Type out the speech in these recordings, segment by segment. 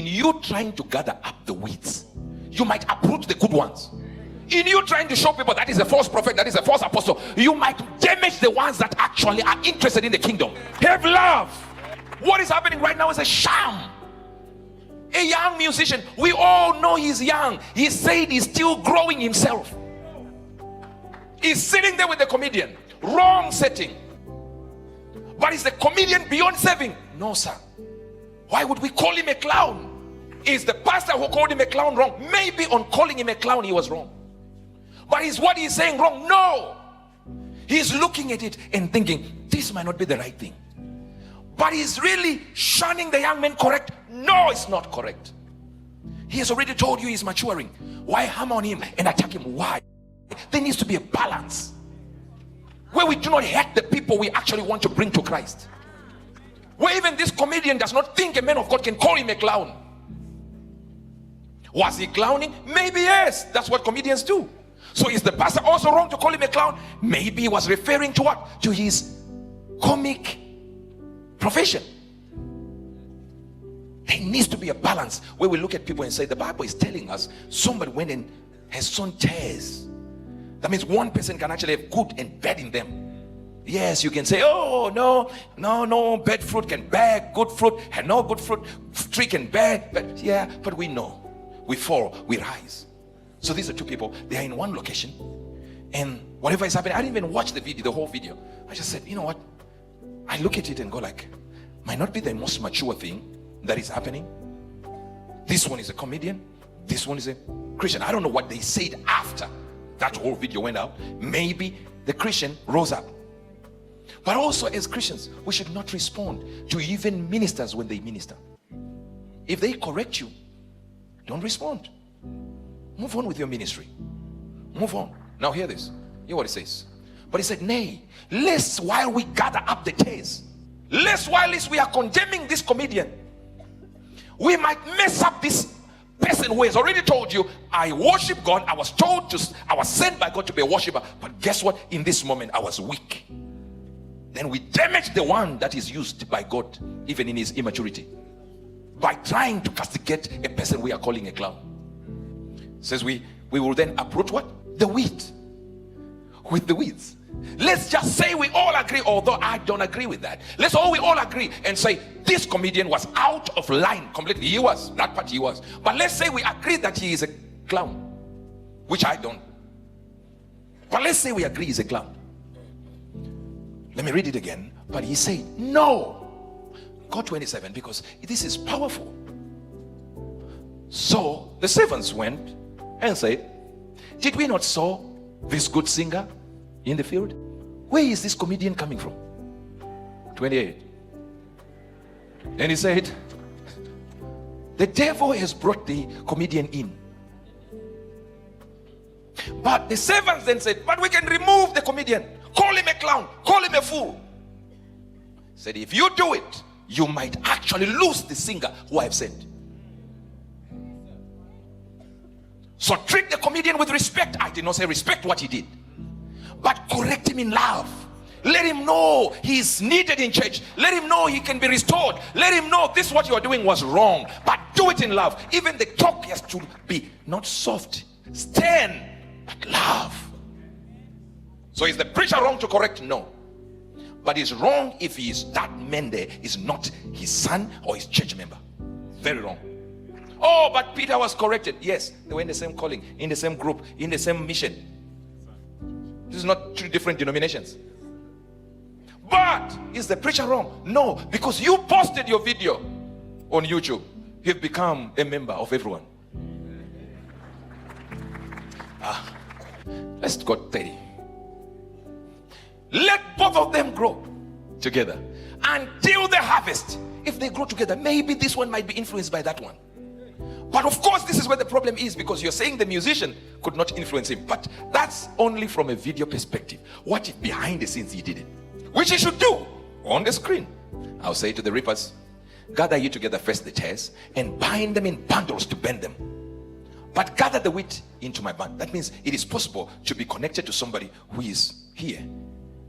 In you trying to gather up the weeds, you might uproot the good ones. In you trying to show people that is a false prophet, that is a false apostle, you might damage the ones that actually are interested in the kingdom. Have love. What is happening right now is a sham. A young musician, we all know he's young. He said he's still growing himself. He's sitting there with the comedian. Wrong setting. But is the comedian beyond saving? No, sir. Why would we call him a clown? Is the pastor who called him a clown wrong? Maybe on calling him a clown he was wrong. But is what he's saying wrong? No. He's looking at it and thinking, this might not be the right thing. But he's really shunning the young man, correct? No, it's not correct. He has already told you he's maturing. Why hammer on him and attack him? Why? There needs to be a balance where we do not hate the people we actually want to bring to Christ. Where even this comedian does not think a man of God can call him a clown. Was he clowning? Maybe yes. That's what comedians do. So is the pastor also wrong to call him a clown? Maybe he was referring to what? To his comic profession. There needs to be a balance where we look at people and say, the Bible is telling us somebody went and has sown tares. That means one person can actually have good and bad in them. Yes, you can say, oh, no, bad fruit can bear good fruit, and no good fruit tree can bear. But yeah, but we know, we fall, we rise. So these are two people, they are in one location, and whatever is happening, I didn't even watch the video, the whole video. I just said, you know what? I look at it and go like, might not be the most mature thing that is happening. This one is a comedian, this one is a Christian. I don't know what they said after that whole video went out. Maybe the Christian rose up. But also as Christians, we should not respond to even ministers when they minister. If they correct you, don't respond. Move on with your ministry. Move on. Now hear this. Hear what it says. But he said, nay, lest while we gather up the tares, lest while we are condemning this comedian, we might mess up this person who has already told you, I worship God. I was sent by God to be a worshiper. But guess what? In this moment, I was weak. Then we damage the one that is used by God, even in his immaturity, by trying to castigate a person we are calling a clown. It says we will then uproot what? The wheat with the weeds. Let's just say we all agree, although I don't agree with that. We all agree and say this comedian was out of line completely. He was, that part he was. But let's say we agree that he is a clown, which I don't. But let's say we agree he's a clown. Let me read it again. But he said, no. Go 27, because this is powerful. So the servants went and said, did we not saw this good singer in the field? Where is this comedian coming from? 28. Then he said, the devil has brought the comedian in. But the servants then said, but we can remove the comedian. Call him a clown, call him a fool. Said, if you do it, you might actually lose the singer who I have sent. So treat the comedian with respect. I did not say respect what he did, but correct him in love. Let him know he's needed in church. Let him know he can be restored. Let him know this what you are doing was wrong, but do it in love. Even the talk has to be not soft, stern, but love. So is the preacher wrong to correct? No. But it's wrong if that man there is not his son or his church member. Very wrong. Oh, but Peter was corrected. Yes, they were in the same calling, in the same group, in the same mission. This is not two different denominations. But is the preacher wrong? No, because you posted your video on YouTube. You've become a member of everyone. Let's go 30. Let both of them grow together until the harvest. If they grow together, maybe this one might be influenced by that one. But of course, this is where the problem is, because you're saying the musician could not influence him. But that's only from a video perspective. What if behind the scenes he did it? Which he should do on the screen. I'll say to the reapers, gather you together first the tares and bind them in bundles to bend them. But gather the wheat into my band. That means it is possible to be connected to somebody who is here,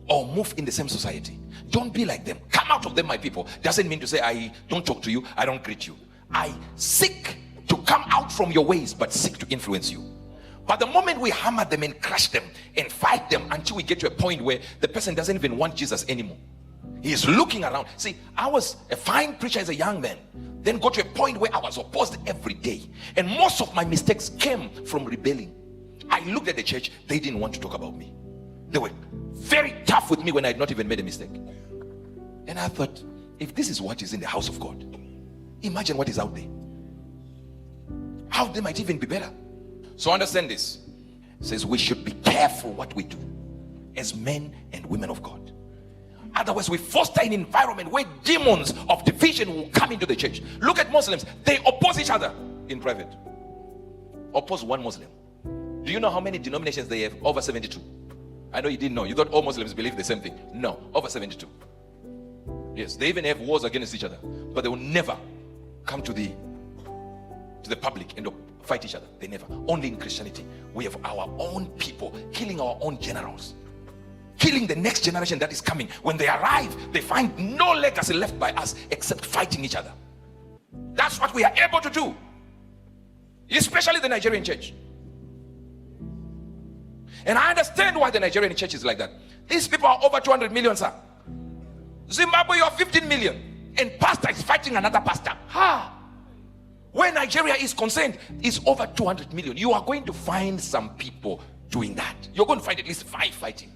or move in the same society. Don't be like them. Come out of them, my people. Doesn't mean to say I don't talk to you, I don't greet you. I seek to come out from your ways, but seek to influence you. But the moment we hammer them and crush them and fight them until we get to a point where the person doesn't even want Jesus anymore, he is looking around. See, I was a fine preacher as a young man, then got to a point where I was opposed every day, and most of my mistakes came from rebelling. I looked at the church, they didn't want to talk about me. They were very tough with me when I had not even made a mistake. And I thought, if this is what is in the house of God, imagine what is out there. How they might even be better. So understand this. It says we should be careful what we do as men and women of God. Otherwise, we foster an environment where demons of division will come into the church. Look at Muslims. They oppose each other in private. Oppose one Muslim. Do you know how many denominations they have? Over 72. I know you didn't know. You thought all Muslims believe the same thing. No, over 72. Yes, they even have wars against each other, but they will never come to the public and fight each other. They never. Only in Christianity, we have our own people killing our own generals, killing the next generation that is coming. When they arrive, they find no legacy left by us except fighting each other. That's what we are able to do, especially the Nigerian church. And I understand why the Nigerian church is like that. These people are over 200 million, sir. Zimbabwe, you are 15 million, and pastor is fighting another pastor. Where Nigeria is concerned is over 200 million. You are going to find some people doing that. You're going to find at least 5 fighting.